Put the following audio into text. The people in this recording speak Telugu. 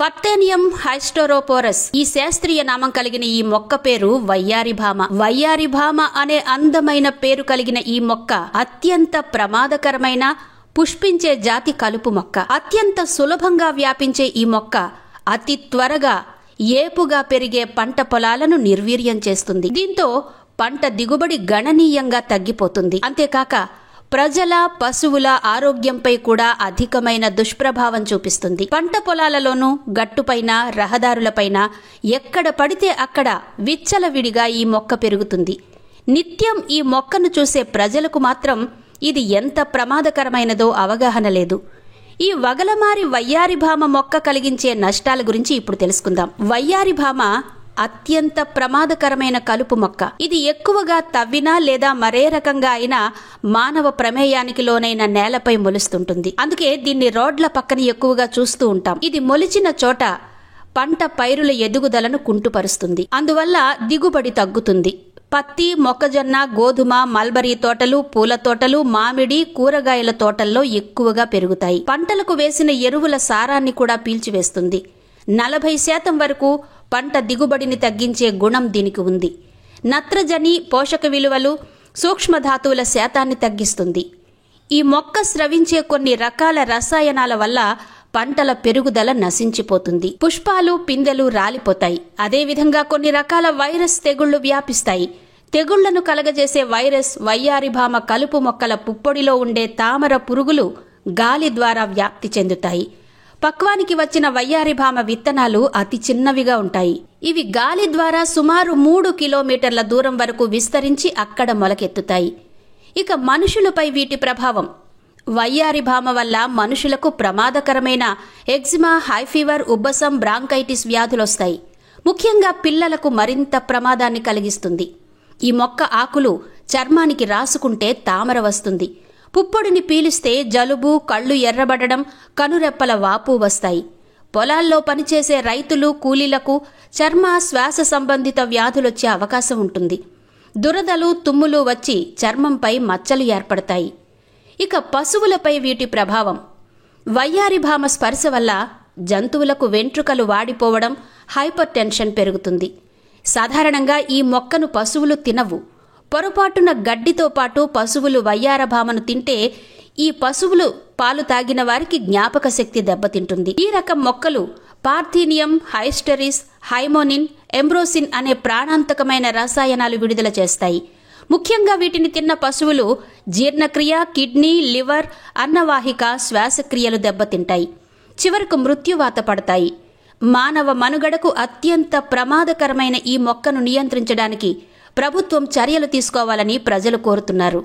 ఫర్తేనియం హైస్టెరోపోరస్ ఈ శాస్త్రీయ నామం కలిగిన ఈ మొక్క పేరు వయ్యారిభామ. వయ్యారిభామ అనే అందమైన పేరు కలిగిన ఈ మొక్క అత్యంత ప్రమాదకరమైన పుష్పించే జాతి కలుపు మొక్క. అత్యంత సులభంగా వ్యాపించే ఈ మొక్క అతి త్వరగా ఏపుగా పెరిగే పంట పొలాలను నిర్వీర్యం చేస్తుంది. దీంతో పంట దిగుబడి గణనీయంగా తగ్గిపోతుంది. అంతేకాక ప్రజల పశువుల ఆరోగ్యంపై కూడా అధికమైన దుష్ప్రభావం చూపిస్తుంది. పంట పొలాలలోనూ గట్టుపైన రహదారులపైన ఎక్కడ పడితే అక్కడ విచ్చలవిడిగా ఈ మొక్క పెరుగుతుంది. నిత్యం ఈ మొక్కను చూసే ప్రజలకు మాత్రం ఇది ఎంత ప్రమాదకరమైనదో అవగాహన లేదు. ఈ వగలమారి వయ్యారిభామ మొక్క కలిగించే నష్టాల గురించి ఇప్పుడు తెలుసుకుందాం. వయ్యారిభామ అత్యంత ప్రమాదకరమైన కలుపు మొక్క. ఇది ఎక్కువగా తవ్వినా లేదా మరే రకంగా అయినా మానవ ప్రమేయానికి లోనైన నేలపై మొలుస్తుంటుంది. అందుకే దీన్ని రోడ్ల పక్కన ఎక్కువగా చూస్తూ ఉంటాం. ఇది మొలిచిన చోట పంట పైరుల ఎదుగుదలను కుంటుపరుస్తుంది. అందువల్ల దిగుబడి తగ్గుతుంది. పత్తి, మొక్కజొన్న, గోధుమ, మల్బరీ తోటలు, పూల తోటలు, మామిడి, కూరగాయల తోటల్లో ఎక్కువగా పెరుగుతాయి. పంటలకు వేసిన ఎరువుల సారాన్ని కూడా పీల్చివేస్తుంది. 40% వరకు పంట దిగుబడిని తగ్గించే గుణం దీనికి ఉంది. నత్రజని, పోషక విలువలు, సూక్ష్మధాతువుల శాతాన్ని తగ్గిస్తుంది. ఈ మొక్క స్రవించే కొన్ని రకాల రసాయనాల వల్ల పంటల పెరుగుదల నశించిపోతుంది. పుష్పాలు, పిందెలు రాలిపోతాయి. అదేవిధంగా కొన్ని రకాల వైరస్ తెగుళ్లు వ్యాపిస్తాయి. తెగుళ్లను కలగజేసే వైరస్ వయ్యారిభామ కలుపు మొక్కల పుప్పొడిలో ఉండే తామర పురుగులు గాలి ద్వారా వ్యాప్తి చెందుతాయి. పక్వానికి వచ్చిన వయ్యారిభామ విత్తనాలు అతి చిన్నవిగా ఉంటాయి. ఇవి గాలి ద్వారా సుమారు 3 కిలోమీటర్ల దూరం వరకు విస్తరించి అక్కడ మొలకెత్తుతాయి. ఇక మనుషులపై వీటి ప్రభావం. వయ్యారిభామ వల్ల మనుషులకు ప్రమాదకరమైన ఎగ్జిమా, హైఫీవర్, ఉబ్బసం, బ్రాంకైటిస్ వ్యాధులొస్తాయి. ముఖ్యంగా పిల్లలకు మరింత ప్రమాదాన్ని కలిగిస్తుంది. ఈ మొక్క ఆకులు చర్మానికి రాసుకుంటే తామర వస్తుంది. పుప్పొడిని పీలిస్తే జలుబు, కళ్ళు ఎర్రబడడం, కనురెప్పల వాపు వస్తాయి. పొలాల్లో పనిచేసే రైతులు, కూలీలకు చర్మ, శ్వాస సంబంధిత వ్యాధులొచ్చే అవకాశం ఉంటుంది. దురదలు, తుమ్ములు వచ్చి చర్మంపై మచ్చలు ఏర్పడతాయి. ఇక పశువులపై వీటి ప్రభావం. వయ్యారిభామ స్పర్శ వల్ల జంతువులకు వెంట్రుకలు వాడిపోవడం, హైపర్ టెన్షన్ పెరుగుతుంది. సాధారణంగా ఈ మొక్కను పశువులు తినవు. పొరపాటున గడ్డితో పాటు పశువులు వయ్యారిభామను తింటే ఈ పశువులు పాలు తాగిన వారికి జ్ఞాపక శక్తి దెబ్బతింటుంది. ఈ రకం మొక్కలు పార్థీనియం, హైస్టెరిస్, హైమోనిన్, ఎంబ్రోసిన్ అనే ప్రాణాంతకమైన రసాయనాలు విడుదల చేస్తాయి. ముఖ్యంగా వీటిని తిన్న పశువులు జీర్ణక్రియ, కిడ్నీ, లివర్, అన్నవాహిక, శ్వాసక్రియలు దెబ్బతింటాయి. చివరకు మృత్యువాత పడతాయి. మానవ మనుగడకు అత్యంత ప్రమాదకరమైన ఈ మొక్కను నియంత్రించడానికి ప్రభుత్వం చర్యలు తీసుకోవాలని ప్రజలు కోరుతున్నారు.